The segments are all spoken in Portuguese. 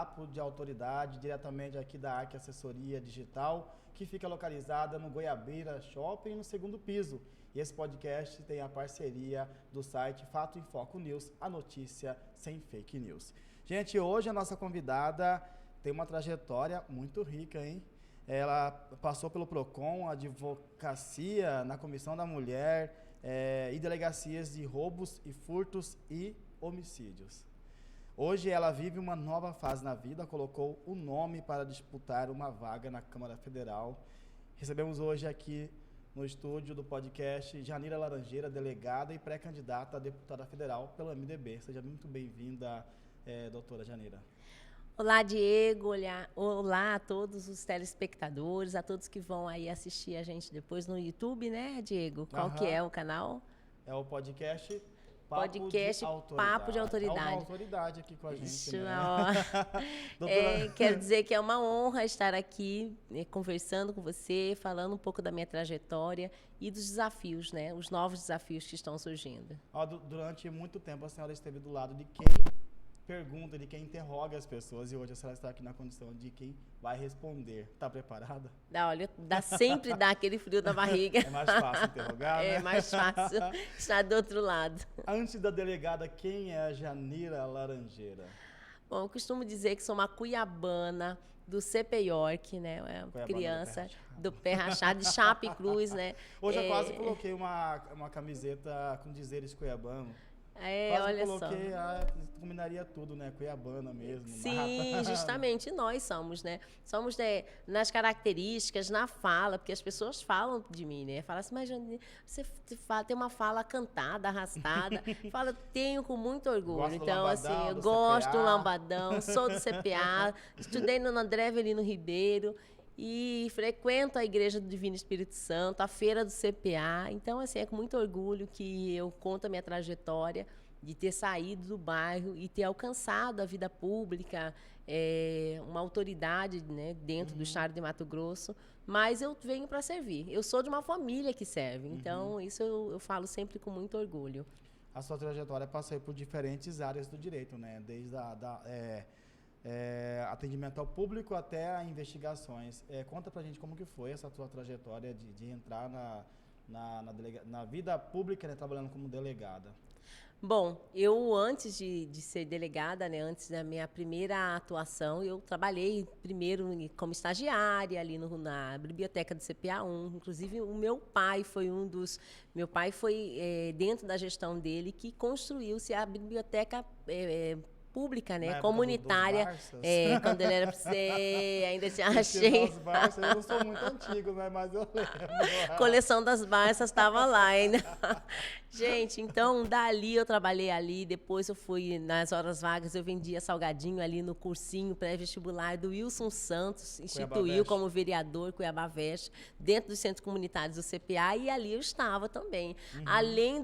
Papo de Autoridade, diretamente aqui da Arque Assessoria Digital, que fica localizada no Goiabeira Shopping, no segundo piso. E esse podcast tem a parceria do site Fato em Foco News, a notícia sem fake news. Gente, hoje a nossa convidada tem uma trajetória muito rica, hein? Ela passou pelo PROCON, advocacia na Comissão da Mulher e delegacias de roubos e furtos e homicídios. Hoje ela vive uma nova fase na vida, colocou o nome para disputar uma vaga na Câmara Federal. Recebemos hoje aqui no estúdio do podcast Janira Laranjeira, delegada e pré-candidata a deputada federal pelo MDB. Seja muito bem-vinda, doutora Janira. Olá, Diego. Olá a todos os telespectadores, a todos que vão aí assistir a gente depois no YouTube, né, Diego? Qual que é o canal? É o podcast Papo de Autoridade. É uma autoridade aqui com a gente, Isso, né? Quero dizer que é uma honra estar aqui conversando com você, falando um pouco da minha trajetória e dos desafios, né? Os novos desafios que estão surgindo. Durante muito tempo a senhora esteve do lado de quem pergunta, de quem interroga as pessoas, e hoje a senhora está aqui na condição de quem vai responder. Está preparada? Olha, sempre dá aquele frio na barriga. É mais fácil interrogar, né? É mais fácil estar do outro lado. Antes da delegada, quem é a Janira Laranjeira? Bom, eu costumo dizer que sou uma cuiabana do CP York, né? É uma criança do pé rachado, de Chapecruz, né? Hoje eu quase coloquei uma camiseta com dizeres cuiabano. Quase olha coloquei, só. Combinaria tudo, né? Cuiabana mesmo. Sim, justamente nós somos, né? Somos nas características, na fala, porque as pessoas falam de mim, né? Falam assim, mas você tem uma fala cantada, arrastada. Fala, tenho com muito orgulho. Então, assim, eu gosto do lambadão, sou do CPA, estudei no André Avelino Ribeiro e frequento a Igreja do Divino Espírito Santo, a Feira do CPA. Então, assim, é com muito orgulho que eu conto a minha trajetória de ter saído do bairro e ter alcançado a vida pública, uma autoridade, né, dentro do estado de Mato Grosso, mas eu venho para servir. Eu sou de uma família que serve, então isso eu falo sempre com muito orgulho. A sua trajetória passou por diferentes áreas do direito, né? Desde atendimento ao público até a investigações. Conta pra gente como que foi essa tua trajetória de entrar na vida pública, né, trabalhando como delegada. Bom, eu antes de ser delegada, né, antes da minha primeira atuação, eu trabalhei primeiro como estagiária ali na biblioteca do CPA1. Inclusive, o meu pai foi dentro da gestão dele que construiu-se a biblioteca pública, né, comunitária, quando ele era ainda tinha achei. Eu não sou muito antigo, né, mas eu lembro. Coleção das Barças estava lá ainda. Gente, então dali eu trabalhei ali, depois eu fui nas horas vagas, eu vendia salgadinho ali no cursinho pré-vestibular do Wilson Santos, instituiu como vereador Cuiabá Veste, dentro dos centros comunitários do CPA, e ali eu estava também. Além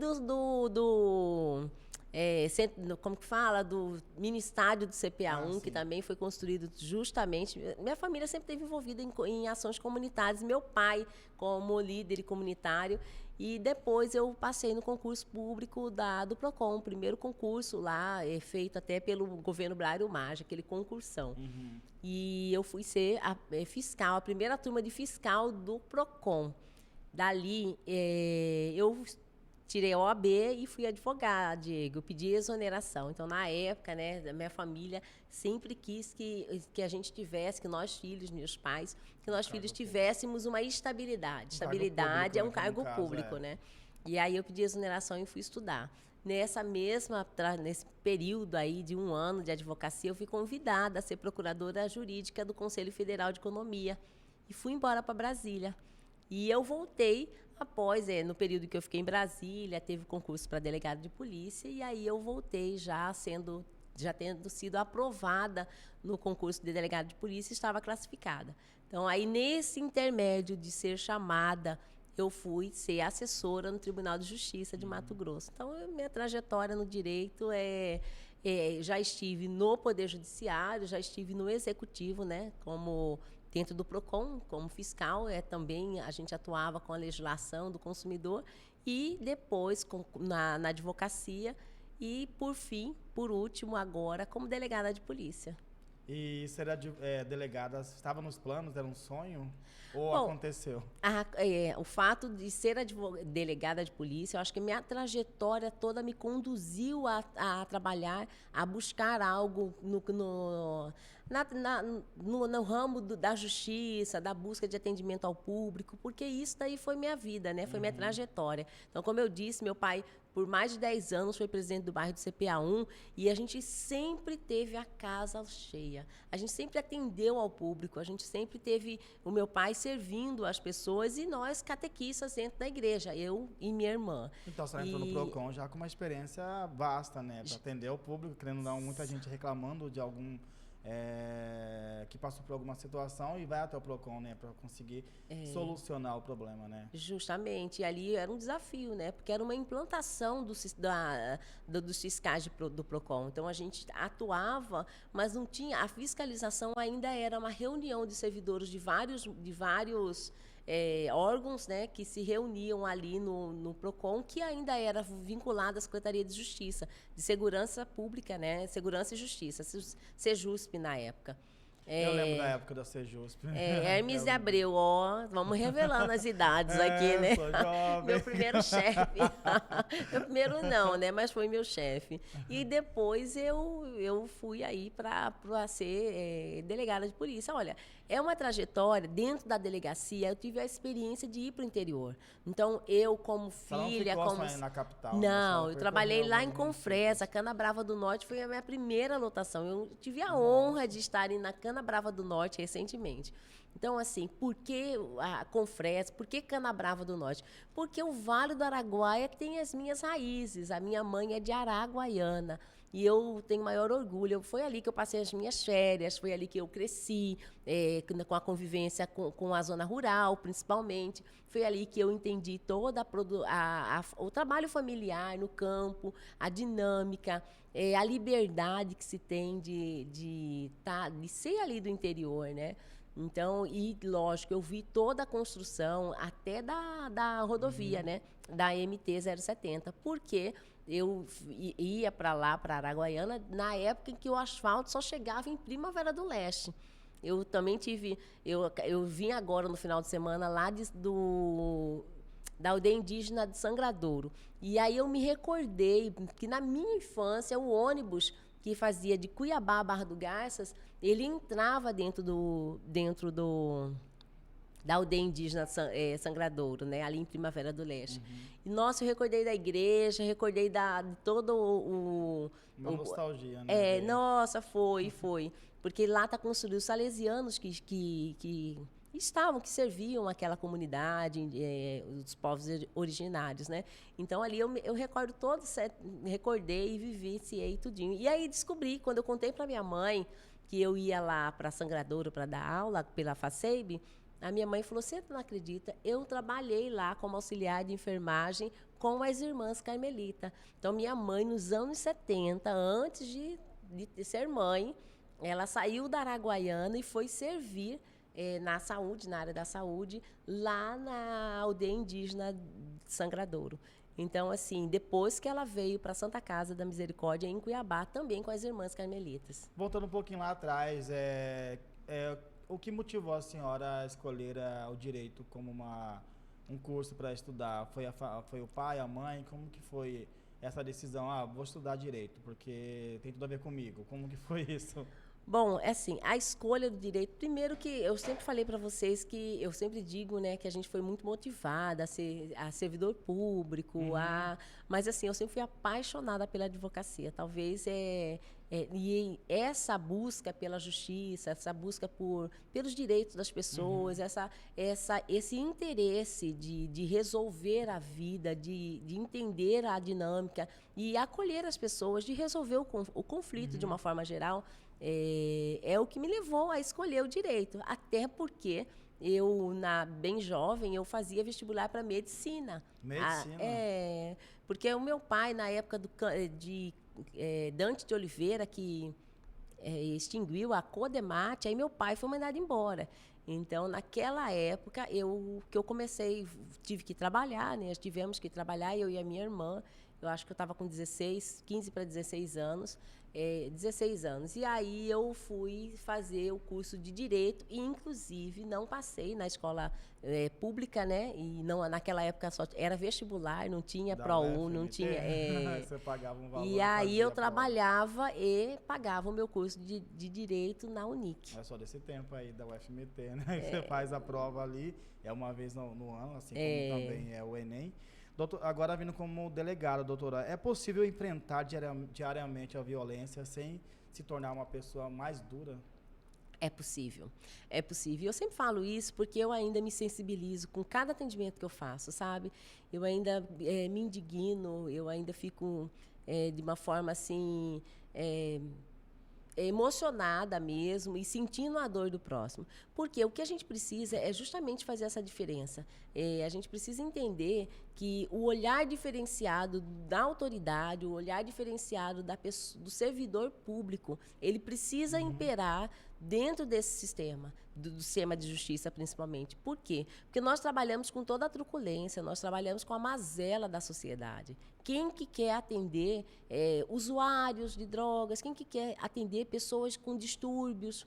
como que fala, do Ministério do CPA1, que também foi construído justamente. Minha família sempre esteve envolvida em ações comunitárias, meu pai como líder comunitário, e depois eu passei no concurso público do PROCON, o primeiro concurso lá, feito até pelo governo Brário Maggi, aquele concursão. E eu fui ser fiscal, a primeira turma de fiscal do PROCON. Dali, eu tirei a OAB e fui advogada, Diego. Eu pedi exoneração. Então, na época, né, a minha família sempre quis que a gente tivesse, que nós filhos, meus pais, que nós filhos tivéssemos uma estabilidade. Estabilidade é um cargo público, né? E aí eu pedi exoneração e fui estudar. Nesse período aí de 1 ano de advocacia, eu fui convidada a ser procuradora jurídica do Conselho Federal de Economia. E fui embora para Brasília. E eu voltei após, no período que eu fiquei em Brasília, teve concurso para delegado de polícia, e aí eu voltei já tendo sido aprovada no concurso de delegado de polícia, estava classificada. Então, aí nesse intermédio de ser chamada, eu fui ser assessora no Tribunal de Justiça de Mato Grosso. Então, minha trajetória no direito já estive no Poder Judiciário, já estive no Executivo, né, como dentro do PROCON, como fiscal, também a gente atuava com a legislação do consumidor, e depois na advocacia, e por último, agora, como delegada de polícia. E ser delegada, estava nos planos, era um sonho? Ou Bom, aconteceu? O fato de ser delegada de polícia, eu acho que minha trajetória toda me conduziu a trabalhar, a buscar algo no ramo da justiça, da busca de atendimento ao público, porque isso daí foi minha vida, né? Foi minha trajetória. Então, como eu disse, meu pai, por mais de 10 anos, foi presidente do bairro do CPA1 e a gente sempre teve a casa cheia. A gente sempre atendeu ao público, a gente sempre teve o meu pai servindo as pessoas e nós catequistas dentro da igreja, eu e minha irmã. Então, você entrou no PROCON já com uma experiência vasta, né? Para atender o público, querendo não, muita gente reclamando de algum... que passou por alguma situação e vai até o PROCON, né, para conseguir solucionar o problema, né? Justamente, e ali era um desafio, né, porque era uma implantação dos fiscais do PROCON. Então a gente atuava, mas não tinha, a fiscalização ainda era uma reunião de servidores de vários órgãos, né, que se reuniam ali no PROCON, que ainda era vinculado à Secretaria de Justiça, de Segurança Pública, né, Segurança e Justiça, Sejusp na época. Eu lembro da época da Sejusp. Hermes e Abreu, vamos revelando as idades aqui, né? Sou jovem. Meu primeiro chefe. Meu primeiro não, né? Mas foi meu chefe. E depois eu fui aí para ser delegada de polícia. Olha, é uma trajetória, dentro da delegacia, eu tive a experiência de ir para o interior. Então, eu como filha... Você não ficou só na capital? Não, eu trabalhei lá em Confresa, Canabrava do Norte, foi a minha primeira lotação. Eu tive a honra de estar na Canabrava do Norte recentemente. Então, assim, por que a Confresa, por que Canabrava do Norte? Porque o Vale do Araguaia tem as minhas raízes. A minha mãe é de Araguaiana. E eu tenho maior orgulho. Foi ali que eu passei as minhas férias, foi ali que eu cresci, com a convivência com a zona rural, principalmente. Foi ali que eu entendi toda o trabalho familiar no campo, a dinâmica, a liberdade que se tem de ser ali do interior, né? Então, e lógico, eu vi toda a construção até da rodovia, né? Da MT-070, porque eu ia para lá, para Araguaiana, na época em que o asfalto só chegava em Primavera do Leste. Eu também eu vim agora no final de semana lá da aldeia indígena de Sangradouro. E aí eu me recordei que na minha infância o ônibus que fazia de Cuiabá a Barra do Garças, ele entrava dentro da aldeia indígena Sangradouro, né, ali em Primavera do Leste. E, nossa, eu recordei da igreja, recordei de todo Uma nostalgia, né? Nossa, foi. Porque lá está construído os salesianos que serviam aquela comunidade, os povos originários, né? Então, ali eu recordo recordei e vivenciei tudinho. E aí descobri, quando eu contei para minha mãe que eu ia lá para Sangradouro para dar aula pela FACEIB, a minha mãe falou, você não acredita? Eu trabalhei lá como auxiliar de enfermagem com as irmãs Carmelita. Então, minha mãe, nos anos 70, antes de ser mãe, ela saiu da Araguaiana e foi servir na saúde, na área da saúde, lá na aldeia indígena de Sangradouro. Então, assim, depois que ela veio para Santa Casa da Misericórdia, em Cuiabá, também com as irmãs Carmelitas. Voltando um pouquinho lá atrás, o que motivou a senhora a escolher o direito como um curso para estudar? Foi o pai, a mãe? Como que foi essa decisão? Vou estudar direito, porque tem tudo a ver comigo. Como que foi isso? Bom, assim, a escolha do direito, primeiro que eu sempre falei para vocês que eu sempre digo, né, que a gente foi muito motivada a servidor público, mas assim, eu sempre fui apaixonada pela advocacia. Talvez e essa busca pela justiça, essa busca pelos direitos das pessoas, esse interesse de resolver a vida, de entender a dinâmica e acolher as pessoas, de resolver o conflito de uma forma geral, é o que me levou a escolher o direito. Até porque eu, bem jovem, eu fazia vestibular para medicina. Medicina? Porque o meu pai, na época de Dante de Oliveira, que extinguiu a Codemate, aí meu pai foi mandado embora. Então, naquela época, que eu comecei, tive que trabalhar, né? Tivemos que trabalhar, eu e a minha irmã. eu acho que eu estava com 15 para 16 anos, 16 anos. E aí eu fui fazer o curso de Direito e, inclusive, não passei na escola pública, né? E não, naquela época só era vestibular, não tinha ProUni, não tinha... Você pagava um valor e aí eu trabalhava e pagava o meu curso de Direito na Unic. É só desse tempo aí da UFMT, né? Você faz a prova ali, uma vez no ano, assim como também é o Enem. Doutor, agora vindo como delegado, doutora, é possível enfrentar diariamente a violência sem se tornar uma pessoa mais dura? É possível, é possível. Eu sempre falo isso porque eu ainda me sensibilizo com cada atendimento que eu faço, sabe? Eu ainda me indigno, eu ainda fico de uma forma assim... emocionada mesmo e sentindo a dor do próximo. Porque o que a gente precisa é justamente fazer essa diferença. A gente precisa entender que o olhar diferenciado da autoridade, o olhar diferenciado do servidor público, ele precisa imperar dentro desse sistema, do sistema de justiça principalmente. Por quê? Porque nós trabalhamos com toda a truculência, nós trabalhamos com a mazela da sociedade. Quem que quer atender usuários de drogas, quem que quer atender pessoas com distúrbios,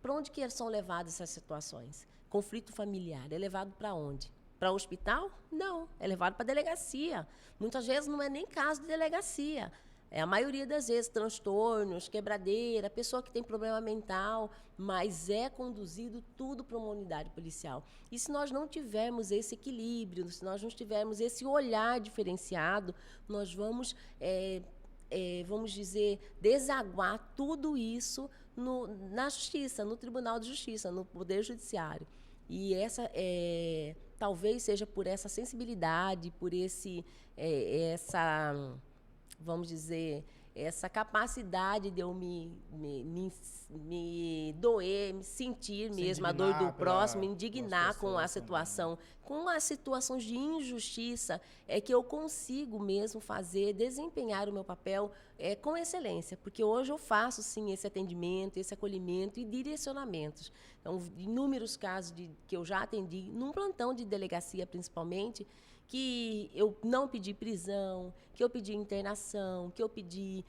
para onde que são levadas essas situações? Conflito familiar, é levado para onde? Para o hospital? Não, é levado para a delegacia. Muitas vezes não é nem caso de delegacia. A maioria das vezes, transtornos, quebradeira, pessoa que tem problema mental, mas é conduzido tudo para uma unidade policial. E se nós não tivermos esse equilíbrio, se nós não tivermos esse olhar diferenciado, nós vamos, vamos dizer, desaguar tudo isso na justiça, no Tribunal de Justiça, no Poder Judiciário. E talvez seja por essa sensibilidade, por vamos dizer, essa capacidade de eu me doer, me sentir mesmo a dor do próximo, me indignar com a situação, com as situações de injustiça, é que eu consigo mesmo desempenhar o meu papel com excelência, porque hoje eu faço, sim, esse atendimento, esse acolhimento e direcionamentos. Então, inúmeros casos que eu já atendi, num plantão de delegacia, principalmente, que eu não pedi prisão, que eu pedi internação, que eu pedi...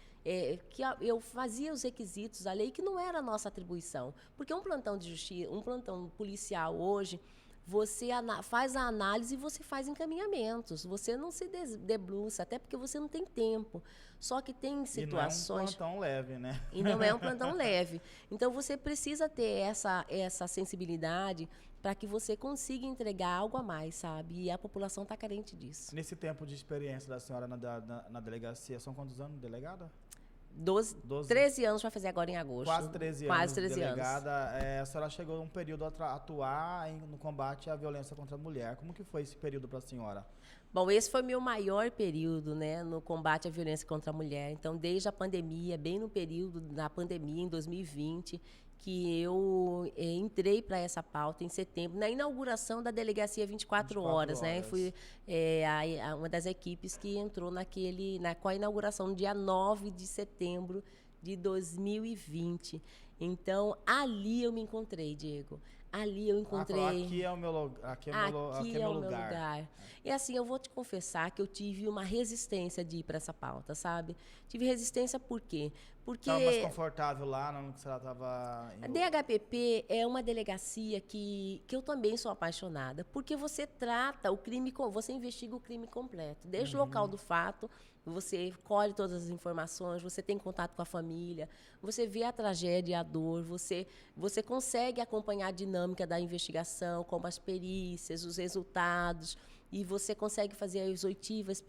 que eu fazia os requisitos da lei, que não era a nossa atribuição. Porque um plantão de justiça, um plantão policial hoje, você faz a análise e você faz encaminhamentos. Você não se debruça, até porque você não tem tempo. Só que tem situações... E não é um plantão leve, né? E não é um plantão leve. Então, você precisa ter essa sensibilidade para que você consiga entregar algo a mais, sabe? E a população está carente disso. Nesse tempo de experiência da senhora na delegacia, são quantos anos, delegada? 13 anos vai fazer agora em agosto. Quase 13 anos. Quase 13 delegada. A senhora chegou um período a atuar no combate à violência contra a mulher. Como que foi esse período para a senhora? Bom, esse foi meu maior período, né, no combate à violência contra a mulher. Então, desde a pandemia, bem no período da pandemia, em 2020, que eu entrei para essa pauta em setembro, na inauguração da Delegacia 24 horas, né? Fui uma das equipes que entrou com a inauguração no dia 9 de setembro de 2020. Então, ali eu me encontrei, Diego. Ali eu encontrei... Aqui é o meu lugar. E assim, eu vou te confessar que eu tive uma resistência de ir para essa pauta, sabe? Tive resistência por quê? Porque... Estava mais confortável lá, não que você estava... A DHPP é uma delegacia que eu também sou apaixonada, porque você trata o crime, você investiga o crime completo, desde o local do fato, você colhe todas as informações, você tem contato com a família, você vê a tragédia e a dor, você consegue acompanhar a dinâmica da investigação, como as perícias, os resultados, e você consegue fazer as oitivas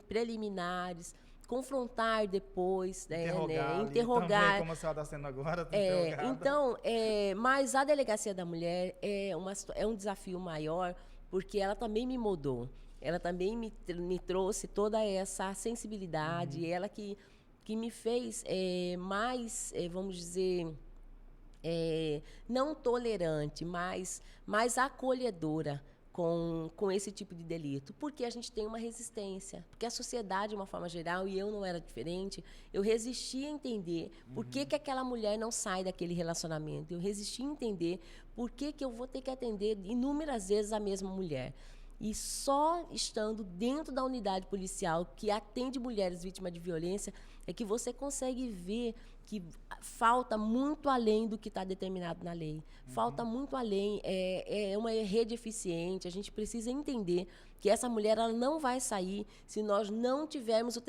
preliminares, confrontar depois, interrogar. Também, como a senhora está sendo agora, então, mas a Delegacia da Mulher é um desafio maior, porque ela também me moldou. Ela também me trouxe toda essa sensibilidade, ela que me fez mais, vamos dizer, não tolerante, mas mais acolhedora com esse tipo de delito, porque a gente tem uma resistência, porque a sociedade, de uma forma geral, e eu não era diferente, eu resisti a entender por que aquela mulher não sai daquele relacionamento, eu resisti a entender por que eu vou ter que atender inúmeras vezes a mesma mulher. E só estando dentro da unidade policial que atende mulheres vítimas de violência é que você consegue ver que falta muito além do que está determinado na lei. Falta muito além, é uma rede eficiente. A gente precisa entender que essa mulher ela não vai sair se nós não tivermos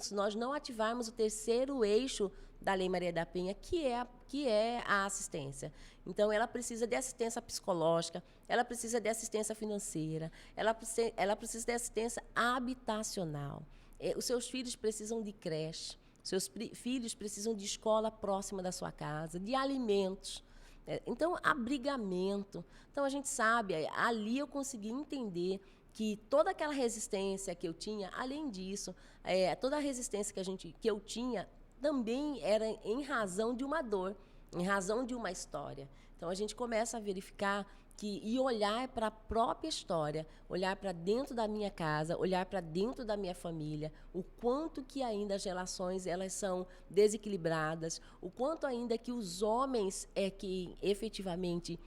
se nós não ativarmos o terceiro eixo da Lei Maria da Penha, que é a assistência. Então, ela precisa de assistência psicológica, ela precisa de assistência financeira, ela precisa de assistência habitacional. Os seus filhos precisam de creche, seus filhos precisam de escola próxima da sua casa, de alimentos. Então, abrigamento. Então, a gente sabe, ali eu consegui entender que toda aquela resistência que eu tinha, além disso, toda a resistência que eu tinha, também era em razão de uma dor, em razão de uma história. Então, a gente começa a verificar e olhar para a própria história, olhar para dentro da minha casa, olhar para dentro da minha família, o quanto que ainda as relações elas são desequilibradas, o quanto ainda que os homens que efetivamente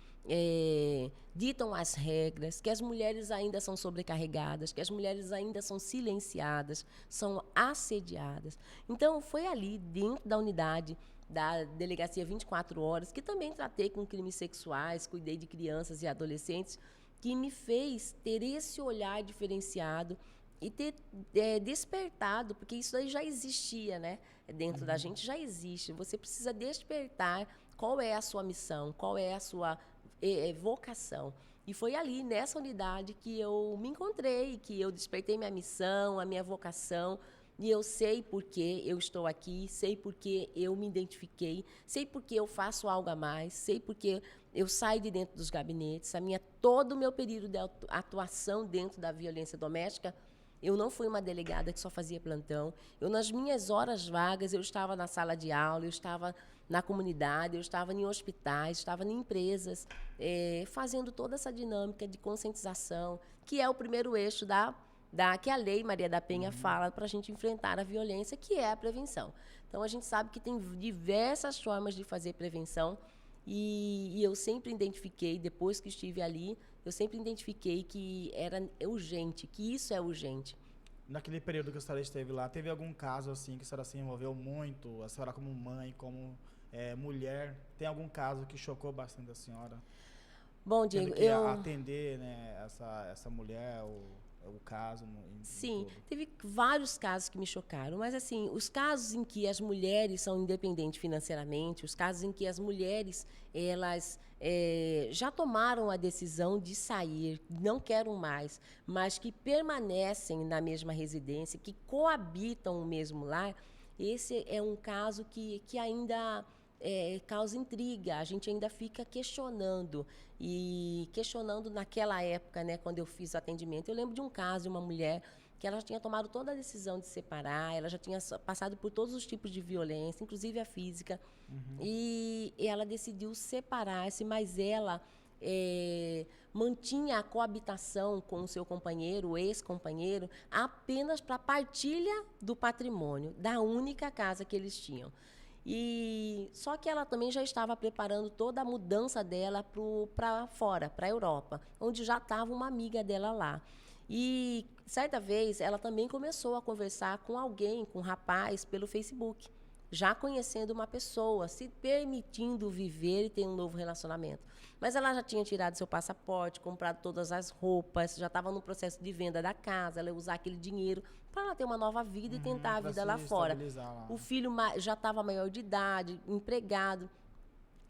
ditam as regras, que as mulheres ainda são sobrecarregadas, que as mulheres ainda são silenciadas, são assediadas. Então, foi ali, dentro da unidade da Delegacia 24 Horas, que também tratei com crimes sexuais, cuidei de crianças e adolescentes, que me fez ter esse olhar diferenciado e ter despertado, porque isso aí já existia, né? Dentro da gente já existe. Você precisa despertar qual é a sua missão, qual é a sua vocação. E foi ali, nessa unidade, que eu me encontrei, que eu despertei minha missão, a minha vocação, e eu sei por que eu estou aqui, sei por que eu me identifiquei, sei por que eu faço algo a mais, sei por que eu saio de dentro dos gabinetes. Todo o meu período de atuação dentro da violência doméstica, eu não fui uma delegada que só fazia plantão. Nas minhas horas vagas, eu estava na sala de aula, eu estava na comunidade, eu estava em hospitais, estava em empresas, fazendo toda essa dinâmica de conscientização, que é o primeiro eixo que a Lei Maria da Penha fala para a gente enfrentar a violência, que é a prevenção. Então, a gente sabe que tem diversas formas de fazer prevenção e eu sempre identifiquei, depois que estive ali, eu sempre identifiquei que era urgente, que isso é urgente. Naquele período que a senhora esteve lá, teve algum caso assim que a senhora se envolveu muito? A senhora como mãe, como mulher, tem algum caso que chocou bastante a senhora? Bom, Diego, atender, né, essa mulher, o caso. Sim, teve vários casos que me chocaram, mas assim, os casos em que as mulheres são independentes financeiramente, os casos em que as mulheres elas já tomaram a decisão de sair, não querem mais, mas que permanecem na mesma residência, que coabitam o mesmo lar, esse é um caso que ainda causa intriga, a gente ainda fica questionando naquela época, né, quando eu fiz o atendimento. Eu lembro de um caso de uma mulher que ela já tinha tomado toda a decisão de separar, ela já tinha passado por todos os tipos de violência, inclusive a física, e ela decidiu separar-se, mas ela mantinha a coabitação com o seu companheiro, o ex-companheiro, apenas para partilha do patrimônio, da única casa que eles tinham. Só que ela também já estava preparando toda a mudança dela para fora, para a Europa, onde já estava uma amiga dela lá. E, certa vez, ela também começou a conversar com alguém, com um rapaz, pelo Facebook, já conhecendo uma pessoa, se permitindo viver e ter um novo relacionamento. Mas ela já tinha tirado seu passaporte, comprado todas as roupas, já estava no processo de venda da casa, ela ia usar aquele dinheiro para ela ter uma nova vida e tentar a vida lá fora. Lá. O filho já estava maior de idade, empregado.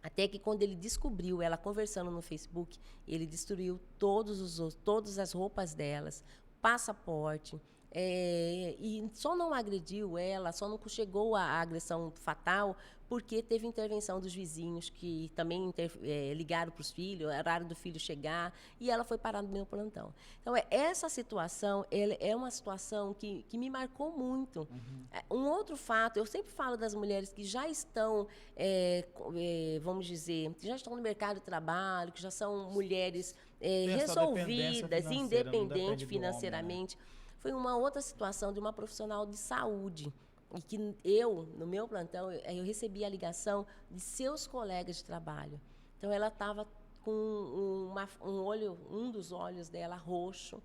Até que quando ele descobriu ela conversando no Facebook, ele destruiu todas as roupas delas, passaporte, e só não agrediu ela, só não chegou à agressão fatal, porque teve intervenção dos vizinhos que também ligaram para os filhos, era horário do filho chegar, e ela foi parar no meu plantão. Então, essa situação é uma situação que me marcou muito. Um outro fato, eu sempre falo das mulheres que já estão, vamos dizer, que já estão no mercado de trabalho, que já são mulheres resolvidas, independentes financeiramente. Homem, né? Foi uma outra situação de uma profissional de saúde, e que no meu plantão, eu recebi a ligação de seus colegas de trabalho. Então, ela estava com um dos olhos dela roxo,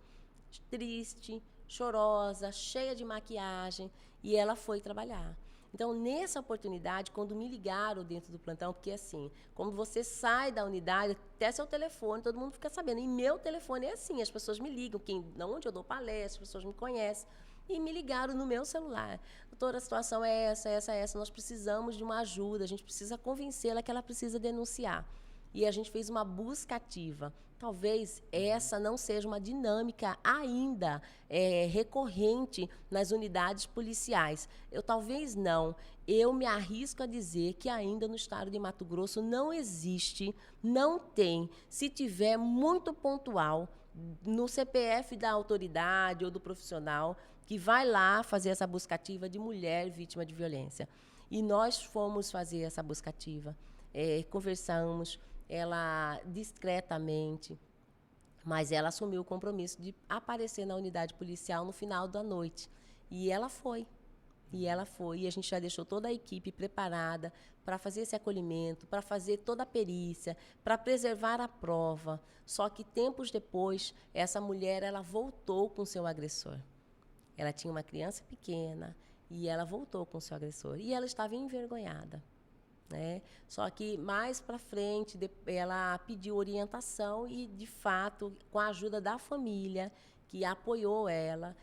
triste, chorosa, cheia de maquiagem, e ela foi trabalhar. Então, nessa oportunidade, quando me ligaram dentro do plantão, porque assim, como você sai da unidade, até seu telefone, todo mundo fica sabendo. E meu telefone é assim, as pessoas me ligam, onde eu dou palestra, as pessoas me conhecem. E me ligaram no meu celular. Doutora, a situação é essa, nós precisamos de uma ajuda, a gente precisa convencê-la que ela precisa denunciar. E a gente fez uma busca ativa. Talvez essa não seja uma dinâmica ainda recorrente nas unidades policiais. Talvez não. Eu me arrisco a dizer que ainda no estado de Mato Grosso não existe, não tem. Se tiver, muito pontual, no CPF da autoridade ou do profissional, que vai lá fazer essa busca ativa de mulher vítima de violência. E nós fomos fazer essa busca ativa. Conversamos, ela discretamente, mas ela assumiu o compromisso de aparecer na unidade policial no final da noite. E ela foi. E a gente já deixou toda a equipe preparada para fazer esse acolhimento, para fazer toda a perícia, para preservar a prova. Só que tempos depois, essa mulher ela voltou com seu agressor. Ela tinha uma criança pequena e ela voltou com seu agressor. E ela estava envergonhada. Né? Só que mais para frente ela pediu orientação e, de fato, com a ajuda da família que apoiou ela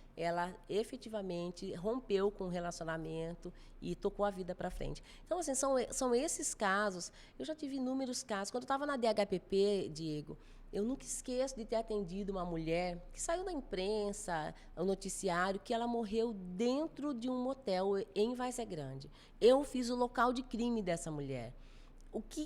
efetivamente rompeu com o relacionamento e tocou a vida para frente. Então, assim, são esses casos. Eu já tive inúmeros casos. Quando eu estava na DHPP, Diego, eu nunca esqueço de ter atendido uma mulher que saiu da imprensa, o noticiário, que ela morreu dentro de um motel em Várzea Grande. Eu fiz o local de crime dessa mulher. O que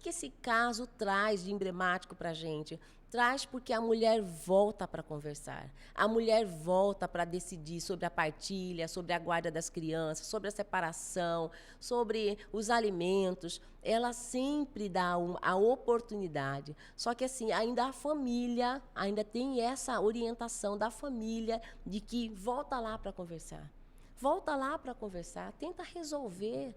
esse caso traz de emblemático para a gente? Traz porque a mulher volta para conversar. A mulher volta para decidir sobre a partilha, sobre a guarda das crianças, sobre a separação, sobre os alimentos. Ela sempre dá a oportunidade. Só que, assim, ainda a família, ainda tem essa orientação da família de que volta lá para conversar. Volta lá para conversar, tenta resolver.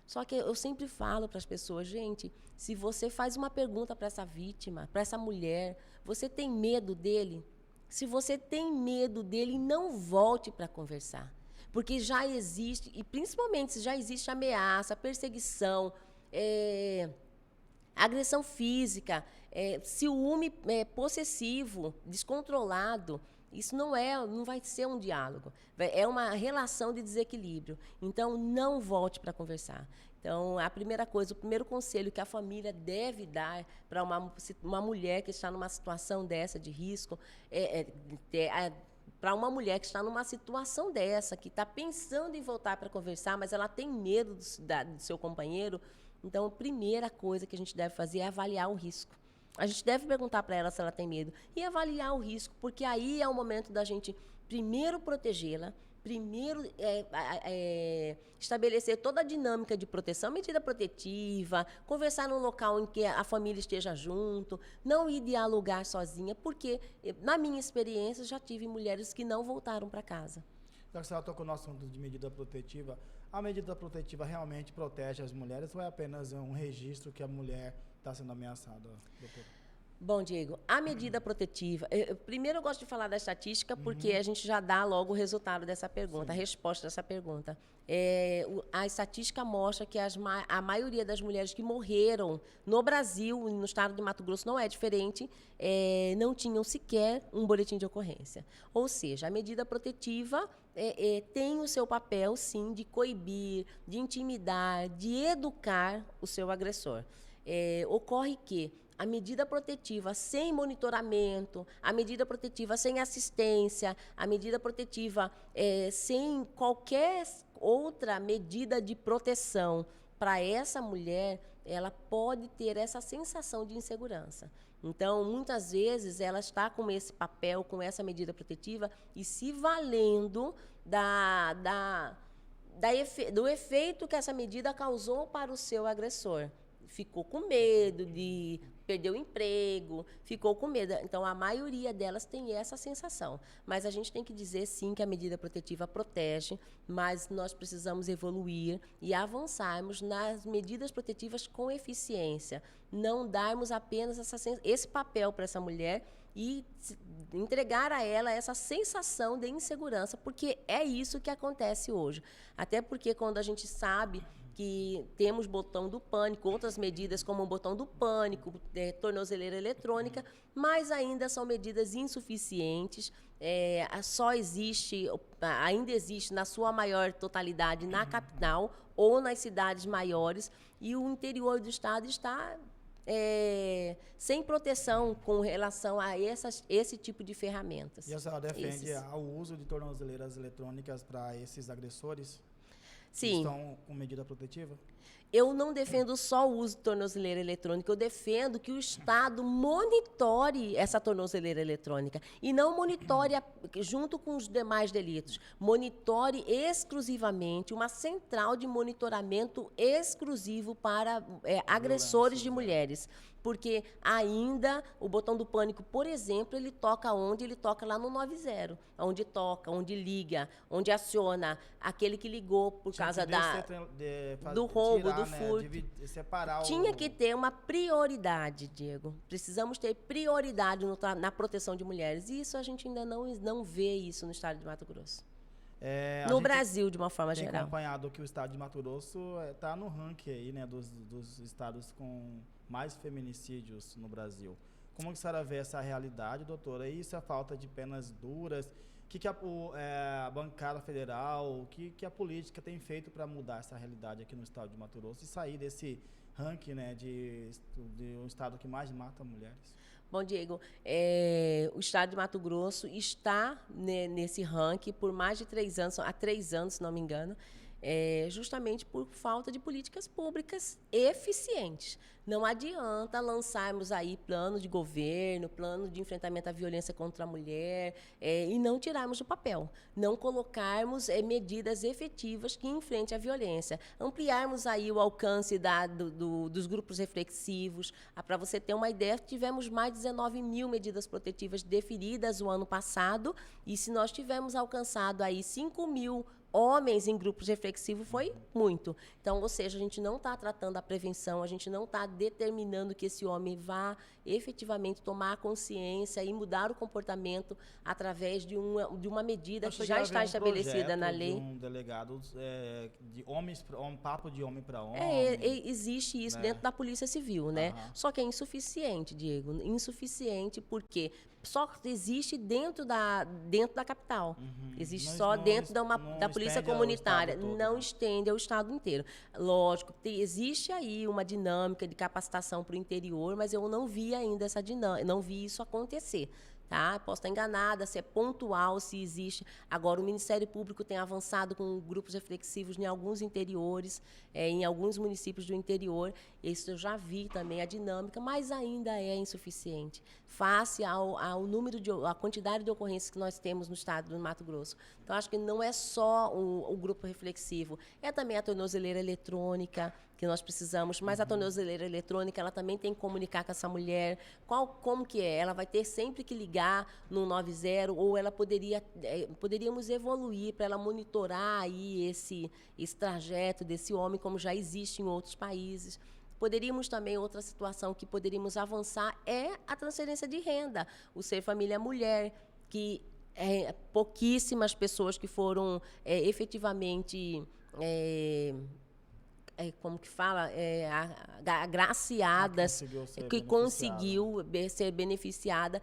Só que eu sempre falo para as pessoas, gente, se você faz uma pergunta para essa vítima, para essa mulher, você tem medo dele? Se você tem medo dele, não volte para conversar. Porque já existe, e principalmente se já existe ameaça, perseguição, agressão física, ciúme possessivo, descontrolado, isso não vai ser um diálogo, é uma relação de desequilíbrio. Então, não volte para conversar. Então, a primeira coisa, o primeiro conselho que a família deve dar para uma mulher que está numa situação dessa de risco, para uma mulher que está numa situação dessa, que está pensando em voltar para conversar, mas ela tem medo do seu companheiro, então, a primeira coisa que a gente deve fazer é avaliar o risco. A gente deve perguntar para ela se ela tem medo e avaliar o risco, porque aí é o momento da gente primeiro protegê-la, primeiro estabelecer toda a dinâmica de proteção, medida protetiva, conversar num local em que a família esteja junto, não ir dialogar sozinha, porque, na minha experiência, já tive mulheres que não voltaram para casa. Já que você tocou no assunto de medida protetiva, a medida protetiva realmente protege as mulheres ou é apenas um registro que a mulher está sendo ameaçada, doutora? Bom, Diego, a medida protetiva... primeiro eu gosto de falar da estatística, porque a gente já dá logo o resultado dessa pergunta, a resposta dessa pergunta. A estatística mostra que a maioria das mulheres que morreram no Brasil, no estado de Mato Grosso, não é diferente, não tinham sequer um boletim de ocorrência. Ou seja, a medida protetiva tem o seu papel, sim, de coibir, de intimidar, de educar o seu agressor. Ocorre que a medida protetiva sem monitoramento, a medida protetiva sem assistência, a medida protetiva sem qualquer outra medida de proteção para essa mulher, ela pode ter essa sensação de insegurança. Então, muitas vezes, ela está com esse papel, com essa medida protetiva e se valendo do efeito que essa medida causou para o seu agressor. Ficou com medo de perder o emprego, ficou com medo. Então, a maioria delas tem essa sensação. Mas a gente tem que dizer, sim, que a medida protetiva protege, mas nós precisamos evoluir e avançarmos nas medidas protetivas com eficiência. Não darmos apenas esse papel para essa mulher e entregar a ela essa sensação de insegurança, porque é isso que acontece hoje. Até porque quando a gente sabe que temos botão do pânico, outras medidas como o botão do pânico, tornozeleira eletrônica, mas ainda são medidas insuficientes. Ainda existe na sua maior totalidade na capital ou nas cidades maiores, e o interior do estado está sem proteção com relação a esse tipo de ferramentas. E a senhora defende o uso de tornozeleiras eletrônicas para esses agressores? Sim. Estão com medida protetiva? Eu não defendo só o uso de tornozeleira eletrônica, eu defendo que o Estado monitore essa tornozeleira eletrônica e não monitore junto com os demais delitos. Monitore exclusivamente uma central de monitoramento exclusivo para agressores de mulheres. Porque ainda o botão do pânico, por exemplo, ele toca onde? Ele toca lá no 90, onde toca, onde liga, onde aciona aquele que ligou por causa do roubo, do furto. Tinha que ter uma prioridade, Diego. Precisamos ter prioridade na proteção de mulheres. E isso a gente ainda não vê isso no estado de Mato Grosso. No Brasil, de uma forma geral. Tem acompanhado que o estado de Mato Grosso está no ranking aí, né, dos estados com mais feminicídios no Brasil. Como que a senhora vê essa realidade, doutora? Isso é falta de penas duras? O que a bancada federal, o que a política tem feito para mudar essa realidade aqui no estado de Mato Grosso e sair desse ranking, né, de um estado que mais mata mulheres? Bom, Diego, o estado de Mato Grosso está nesse ranking por mais de 3 anos, há 3 anos, se não me engano, justamente por falta de políticas públicas eficientes. Não adianta lançarmos aí plano de governo, plano de enfrentamento à violência contra a mulher, e não tirarmos do papel. Não colocarmos medidas efetivas que enfrentem a violência. Ampliarmos aí o alcance dos grupos reflexivos. Para você ter uma ideia, tivemos mais de 19 mil medidas protetivas deferidas o ano passado, e se nós tivermos alcançado aí 5 mil homens em grupos reflexivos, foi muito. Então, ou seja, a gente não está tratando a prevenção, a gente não está determinando que esse homem vá efetivamente tomar consciência e mudar o comportamento através de uma medida que já está estabelecida na lei. De um delegado de papo de homem para homem. Existe isso, né, dentro da Polícia Civil, né? Só que é insuficiente, Diego. Insuficiente porque só existe dentro da capital. Existe só dentro da Polícia Comunitária. Não estende ao estado inteiro. Lógico, existe aí uma dinâmica de capacitação para o interior, mas eu não vi ainda essa dinâmica, não vi isso acontecer. Tá? Posso estar enganada, se é pontual, se existe. Agora, o Ministério Público tem avançado com grupos reflexivos em alguns interiores, em alguns municípios do interior. Isso eu já vi também, a dinâmica, mas ainda é insuficiente. Face ao número a quantidade de ocorrências que nós temos no estado do Mato Grosso. Então, acho que não é só o grupo reflexivo, é também a tornozeleira eletrônica, que nós precisamos, mas a tornozeleira eletrônica, ela também tem que comunicar com essa mulher, como que é, ela vai ter sempre que ligar no 90, ou ela poderíamos evoluir para ela monitorar aí esse trajeto desse homem, como já existe em outros países. Poderíamos também, outra situação que poderíamos avançar é a transferência de renda, o Ser Família Mulher, que pouquíssimas pessoas que foram efetivamente... como que fala, agraciadas, que conseguiu ser beneficiada.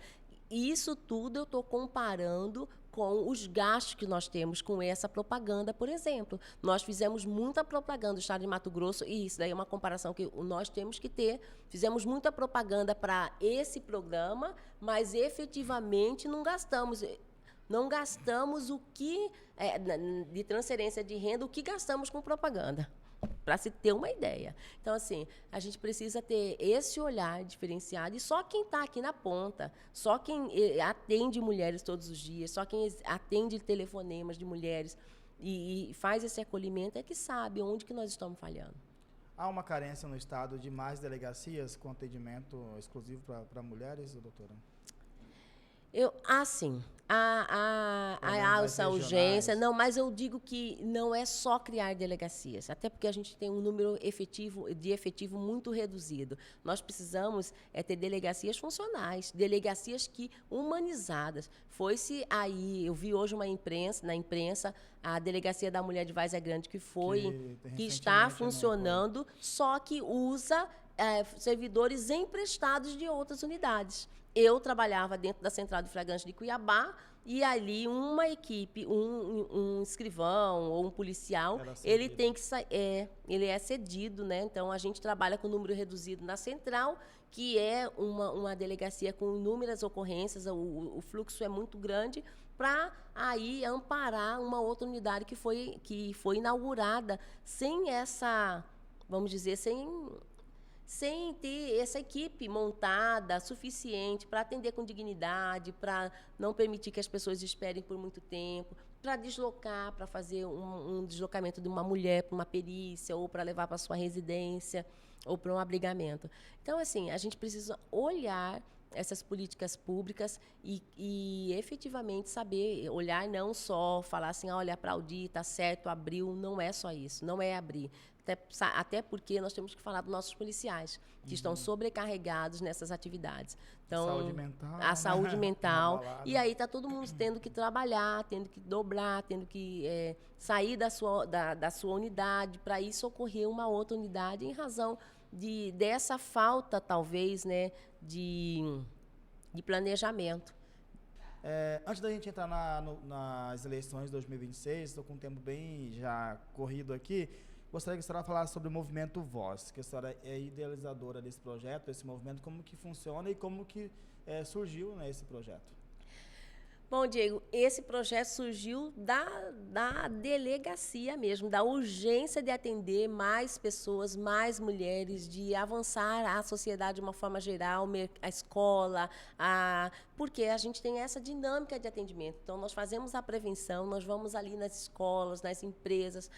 E isso tudo eu estou comparando com os gastos que nós temos com essa propaganda, por exemplo. Nós fizemos muita propaganda no estado de Mato Grosso, e isso daí é uma comparação que nós temos que ter. Fizemos muita propaganda para esse programa, mas efetivamente não gastamos o que, de transferência de renda, o que gastamos com propaganda. Para se ter uma ideia. Então, assim, a gente precisa ter esse olhar diferenciado, e só quem está aqui na ponta, só quem atende mulheres todos os dias, só quem atende telefonemas de mulheres e faz esse acolhimento é que sabe onde que nós estamos falhando. Há uma carência no estado de mais delegacias com atendimento exclusivo para mulheres, doutora? Sim. a alça urgência. Não, mas eu digo que não é só criar delegacias, até porque a gente tem um número de efetivo muito reduzido. Nós precisamos ter delegacias funcionais, delegacias humanizadas. Foi-se aí, eu vi hoje na imprensa, a Delegacia da Mulher de Várzea Grande, que está funcionando, só que usa servidores emprestados de outras unidades. Eu trabalhava dentro da Central de Flagrante de Cuiabá e ali uma equipe, um escrivão ou um policial, ele tem que ele é cedido, né? Então a gente trabalha com número reduzido na Central, que é uma delegacia com inúmeras ocorrências, o fluxo é muito grande, para aí amparar uma outra unidade que foi inaugurada sem essa, vamos dizer, sem ter essa equipe montada suficiente para atender com dignidade, para não permitir que as pessoas esperem por muito tempo, para deslocar, para fazer um deslocamento de uma mulher para uma perícia, ou para levar para sua residência, ou para um abrigamento. Então, assim, a gente precisa olhar essas políticas públicas e efetivamente saber olhar, não só falar assim, olha, aplaudir, está certo, abriu, não é só isso, não é abrir. Até porque nós temos que falar dos nossos policiais, que estão sobrecarregados nessas atividades. Então, a saúde mental. E aí está todo mundo tendo que trabalhar, tendo que dobrar, tendo que sair da sua unidade para ir socorrer uma outra unidade em razão dessa falta, talvez, né, de planejamento. Antes da gente entrar nas eleições de 2026, estou com um tempo bem já corrido aqui, gostaria que a senhora falasse sobre o Movimento Voz, que a senhora é idealizadora desse projeto, desse movimento, como que funciona e como que surgiu, né, esse projeto. Bom, Diego, esse projeto surgiu da delegacia mesmo, da urgência de atender mais pessoas, mais mulheres, de avançar a sociedade de uma forma geral, a escola, porque a gente tem essa dinâmica de atendimento. Então, nós fazemos a prevenção, nós vamos ali nas escolas, nas empresas,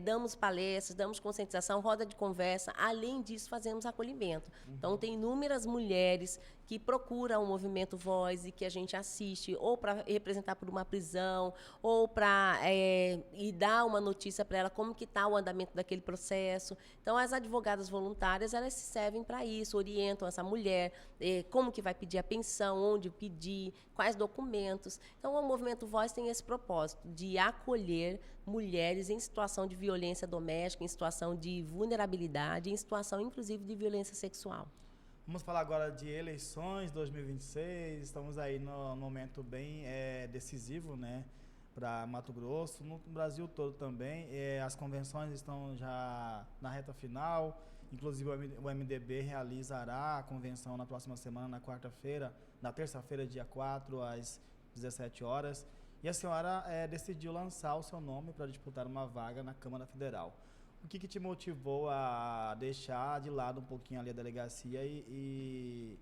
damos palestras, damos conscientização, roda de conversa. Além disso, fazemos acolhimento. Então, tem inúmeras mulheres que procuram o Movimento Voz e que a gente assiste, ou para representar por uma prisão, ou para dar uma notícia para ela como que está o andamento daquele processo. Então, as advogadas voluntárias, elas se servem para isso, orientam essa mulher, como que vai pedir a pensão, onde pedir, quais documentos. Então, o Movimento Voz tem esse propósito de acolher mulheres em situação de violência doméstica, em situação de vulnerabilidade, em situação, inclusive, de violência sexual. Vamos falar agora de eleições 2026, estamos aí num momento bem decisivo, né, para Mato Grosso, no Brasil todo também. As convenções estão já na reta final, inclusive o MDB realizará a convenção na próxima semana, na terça-feira, dia 4, às 17 horas. E a senhora decidiu lançar o seu nome para disputar uma vaga na Câmara Federal. O que te motivou a deixar de lado um pouquinho ali a delegacia e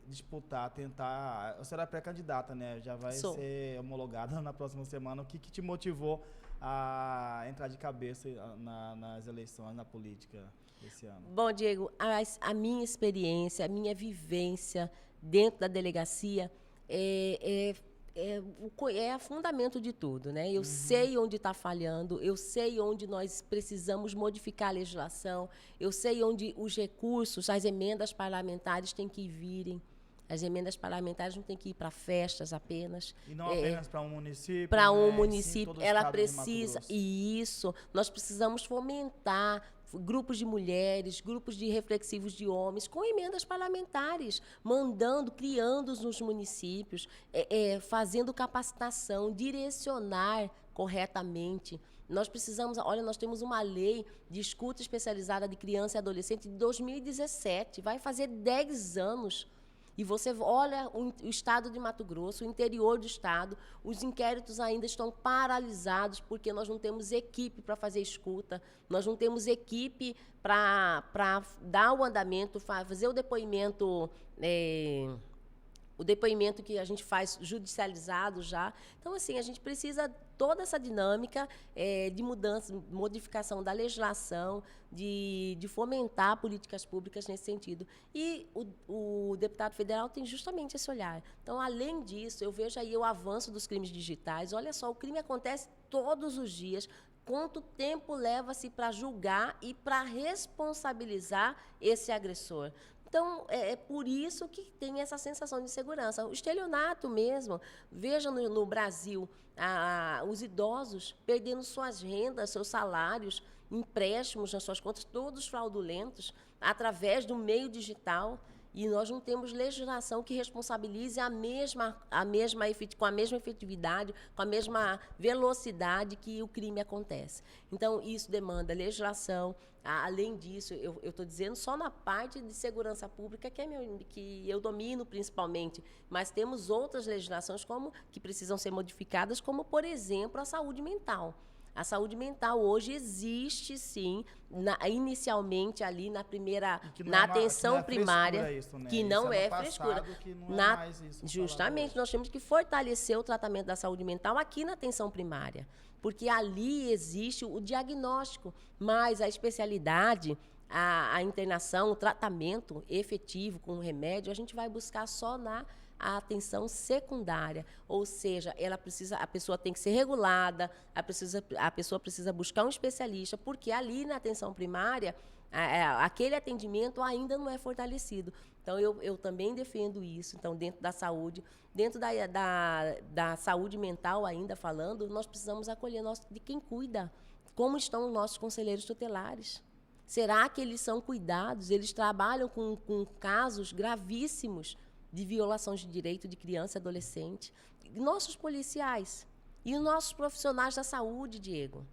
disputar, tentar... A senhora é pré-candidata, né? Já vai ser homologada na próxima semana. O que te motivou a entrar de cabeça nas eleições, na política desse ano? Bom, Diego, a minha experiência, a minha vivência dentro da delegacia é fundamento de tudo, né? Eu sei onde está falhando, eu sei onde nós precisamos modificar a legislação, eu sei onde os recursos, as emendas parlamentares têm que virem. As emendas parlamentares não têm que ir para festas apenas. E não apenas para um município. Para um município, ela precisa. E isso, nós precisamos fomentar grupos de mulheres, grupos de reflexivos de homens, com emendas parlamentares, criando nos municípios, fazendo capacitação, direcionar corretamente. Nós precisamos, nós temos uma lei de escuta especializada de criança e adolescente de 2017, vai fazer 10 anos. E você olha o estado de Mato Grosso, o interior do estado, os inquéritos ainda estão paralisados porque nós não temos equipe para fazer escuta, nós não temos equipe para dar o andamento, fazer o depoimento que a gente faz judicializado já. Então, assim, a gente precisa toda essa dinâmica de mudança, modificação da legislação, de fomentar políticas públicas nesse sentido. E o deputado federal tem justamente esse olhar. Então, além disso, eu vejo aí o avanço dos crimes digitais. Olha só, o crime acontece todos os dias. Quanto tempo leva-se para julgar e para responsabilizar esse agressor? Então, é por isso que tem essa sensação de insegurança. O estelionato mesmo, veja no Brasil, os idosos perdendo suas rendas, seus salários, empréstimos nas suas contas, todos fraudulentos, através do meio digital. E nós não temos legislação que responsabilize com a mesma efetividade, com a mesma velocidade que o crime acontece. Então, isso demanda legislação. Além disso, eu estou dizendo só na parte de segurança pública, que eu domino principalmente, mas temos outras legislações que precisam ser modificadas, como, por exemplo, a saúde mental. A saúde mental hoje existe, sim, inicialmente ali na atenção primária, que não é frescura. Justamente, nós temos que fortalecer o tratamento da saúde mental aqui na atenção primária, porque ali existe o diagnóstico, mas a especialidade, a internação, o tratamento efetivo com o remédio, a gente vai buscar só a atenção secundária, ou seja, a pessoa tem que ser regulada, a pessoa precisa buscar um especialista, porque ali na atenção primária, aquele atendimento ainda não é fortalecido. Então, eu também defendo isso. Então, dentro da saúde, dentro da saúde mental ainda falando, nós precisamos acolher de quem cuida. Como estão os nossos conselheiros tutelares? Será que eles são cuidados? Eles trabalham com casos gravíssimos de violações de direito de criança e adolescente. Nossos policiais e os nossos profissionais da saúde, Diego.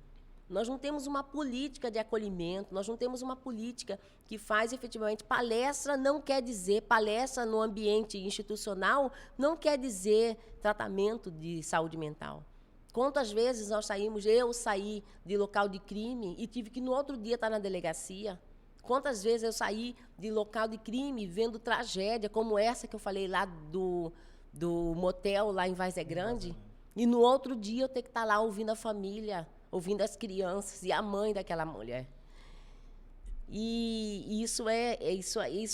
Nós não temos uma política de acolhimento, nós não temos uma política que faz efetivamente palestra, não quer dizer palestra no ambiente institucional, não quer dizer tratamento de saúde mental. Quantas vezes eu saí de local de crime e tive que no outro dia estar na delegacia? Quantas vezes eu saí de local de crime vendo tragédia, como essa que eu falei lá do motel lá em Várzea Grande, e no outro dia eu ter que estar lá ouvindo a família, ouvindo as crianças e a mãe daquela mulher. E isso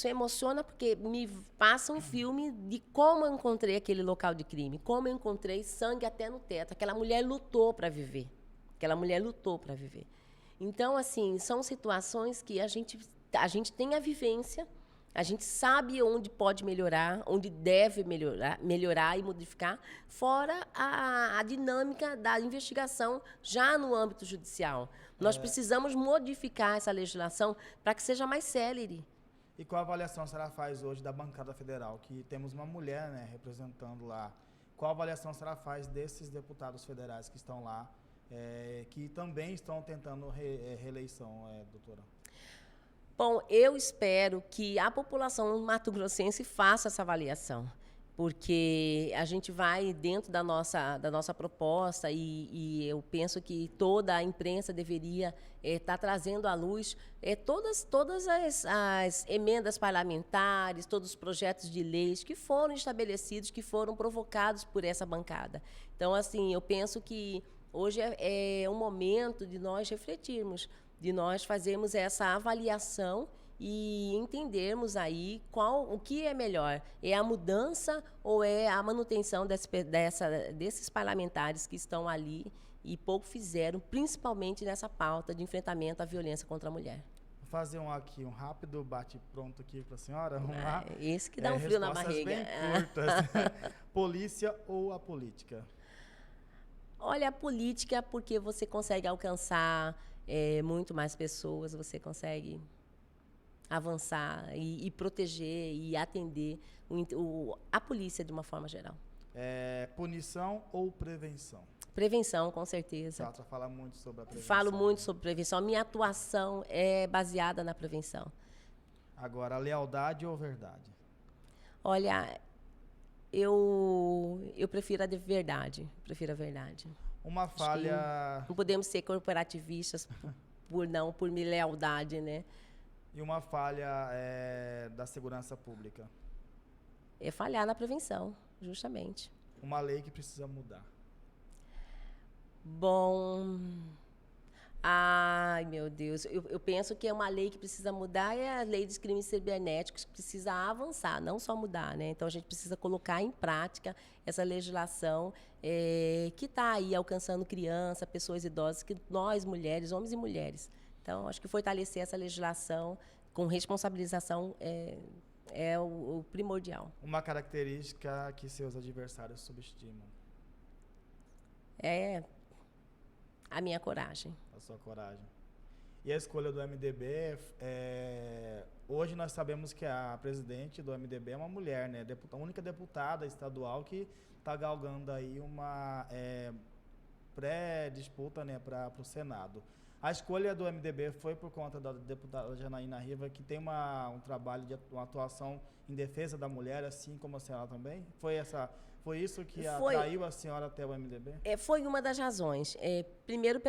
emociona, porque me passa um filme de como eu encontrei aquele local de crime, como eu encontrei sangue até no teto. Aquela mulher lutou para viver. Então, assim, são situações que a gente tem a vivência, a gente sabe onde pode melhorar, onde deve melhorar e modificar, fora a dinâmica da investigação já no âmbito judicial. Nós precisamos modificar essa legislação para que seja mais célere. E qual a avaliação a senhora faz hoje da bancada federal, que temos uma mulher, né, representando lá? Qual a avaliação a senhora faz desses deputados federais que estão lá, que também estão tentando reeleição, doutora? Bom, eu espero que a população mato-grossense faça essa avaliação, porque a gente vai dentro da nossa proposta e eu penso que toda a imprensa deveria estar trazendo à luz todas as emendas parlamentares, todos os projetos de leis que foram estabelecidos, que foram provocados por essa bancada. Então, assim, eu penso que hoje é um momento de nós refletirmos, de nós fazermos essa avaliação e entendermos aí o que é melhor. É a mudança ou é a manutenção desses parlamentares que estão ali e pouco fizeram, principalmente nessa pauta de enfrentamento à violência contra a mulher? Vou fazer um rápido bate-pronto aqui para a senhora. Vamos lá. Esse que dá um frio na barriga. Bem curtas. Polícia ou a política? Olha, a política, porque você consegue alcançar muito mais pessoas, você consegue avançar e proteger e atender a polícia de uma forma geral. Punição ou prevenção? Prevenção, com certeza. Você fala muito sobre a prevenção. Falo muito sobre prevenção. A minha atuação é baseada na prevenção. Agora, lealdade ou verdade? Olha, eu prefiro a verdade. Prefiro a verdade. Uma falha... Não podemos ser corporativistas por lealdade, né? E uma falha da segurança pública? É falhar na prevenção, justamente. Uma lei que precisa mudar? Bom, ai meu Deus, eu penso que é uma lei que precisa mudar, é a lei dos crimes cibernéticos, que precisa avançar, não só mudar, né? Então a gente precisa colocar em prática essa legislação que está aí alcançando criança, pessoas idosas, que nós mulheres, homens e mulheres. Então acho que fortalecer essa legislação com responsabilização é o primordial. Uma característica que seus adversários subestimam. É a minha coragem. A sua coragem. E a escolha do MDB, hoje nós sabemos que a presidente do MDB é uma mulher, né? A única deputada estadual que está galgando aí uma pré-disputa, né, para o Senado. A escolha do MDB foi por conta da deputada Janaína Riva, que tem um trabalho uma atuação em defesa da mulher, assim como a senhora também? Foi isso que atraiu a senhora até o MDB? Foi uma das razões. Primeiro,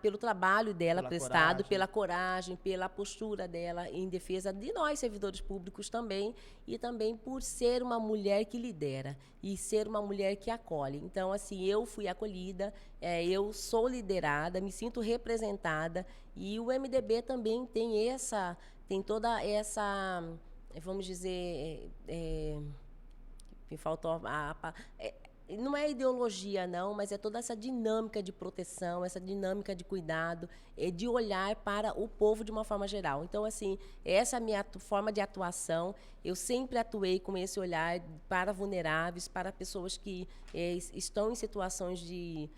pelo trabalho dela prestado, pela coragem, pela postura dela em defesa de nós, servidores públicos também, e também por ser uma mulher que lidera e ser uma mulher que acolhe. Então, assim, eu fui acolhida, eu sou liderada, me sinto representada, e o MDB também tem toda essa, vamos dizer... me faltou não é ideologia, não, mas é toda essa dinâmica de proteção, essa dinâmica de cuidado, de olhar para o povo de uma forma geral. Então, assim, essa é a minha forma de atuação. Eu sempre atuei com esse olhar para vulneráveis, para pessoas que estão em situações de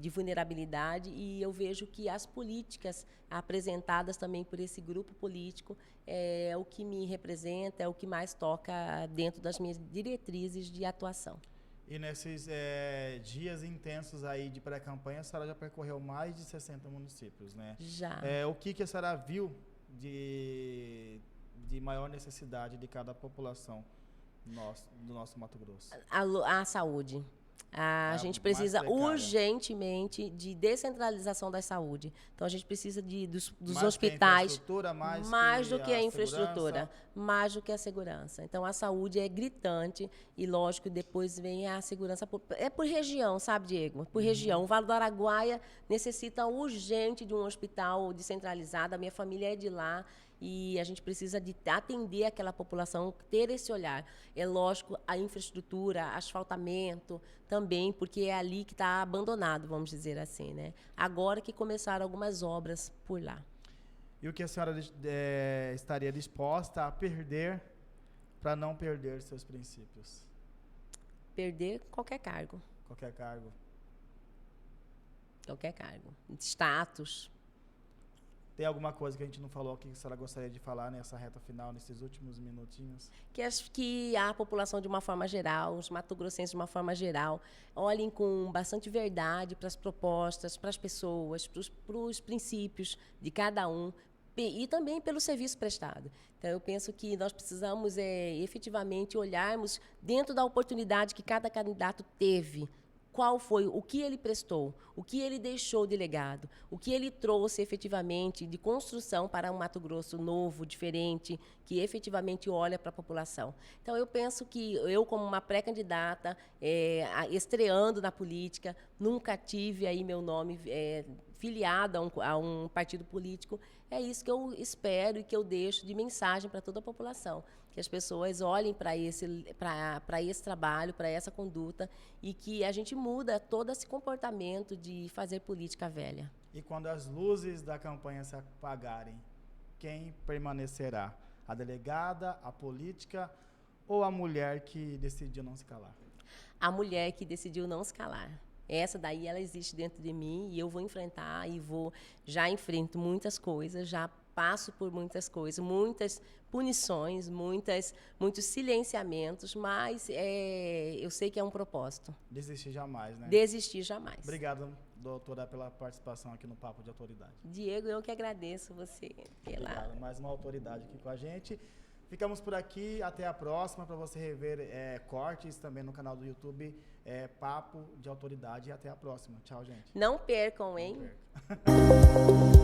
vulnerabilidade, e eu vejo que as políticas apresentadas também por esse grupo político é o que me representa, é o que mais toca dentro das minhas diretrizes de atuação. E nesses dias intensos aí de pré-campanha, a senhora já percorreu mais de 60 municípios, né? Já. O que a senhora viu de maior necessidade de cada população do nosso Mato Grosso? A saúde. A gente precisa urgentemente de descentralização da saúde. Então, a gente precisa dos hospitais, mais do que a infraestrutura, mais do que a segurança. Então, a saúde é gritante e, lógico, depois vem a segurança. É por região, sabe, Diego? Por região. O Vale do Araguaia necessita urgente de um hospital descentralizado. A minha família é de lá. E a gente precisa de atender aquela população, ter esse olhar. É lógico, a infraestrutura, asfaltamento também, porque é ali que está abandonado, vamos dizer assim, né? Agora que começaram algumas obras por lá. E o que a senhora estaria disposta a perder para não perder seus princípios? Perder qualquer cargo. Qualquer cargo. Qualquer cargo. Status. Tem alguma coisa que a gente não falou aqui que a senhora gostaria de falar nessa reta final, nesses últimos minutinhos? Que acho que a população de uma forma geral, os mato-grossenses de uma forma geral, olhem com bastante verdade para as propostas, para as pessoas, para os princípios de cada um e também pelo serviço prestado. Então, eu penso que nós precisamos efetivamente olharmos dentro da oportunidade que cada candidato teve. Qual foi, o que ele prestou, o que ele deixou de legado, o que ele trouxe efetivamente de construção para um Mato Grosso novo, diferente, que efetivamente olha para a população. Então, eu penso que eu, como uma pré-candidata, estreando na política, nunca tive aí meu nome filiado a um partido político. É isso que eu espero e que eu deixo de mensagem para toda a população. Que as pessoas olhem para esse trabalho, para essa conduta, e que a gente muda todo esse comportamento de fazer política velha. E quando as luzes da campanha se apagarem, quem permanecerá? A delegada, a política ou a mulher que decidiu não se calar? A mulher que decidiu não se calar. Essa daí, ela existe dentro de mim e eu vou enfrentar já enfrento muitas coisas, já passo por muitas coisas, muitas punições, muitos silenciamentos, mas eu sei que é um propósito. Desistir jamais, né? Desistir jamais. Obrigado, doutora, pela participação aqui no Papo de Autoridade. Diego, eu que agradeço você. Obrigado. Mais uma autoridade aqui com a gente. Ficamos por aqui, até a próxima, para você rever cortes também no canal do YouTube, Papo de Autoridade, e até a próxima. Tchau, gente. Não percam, hein? Não percam.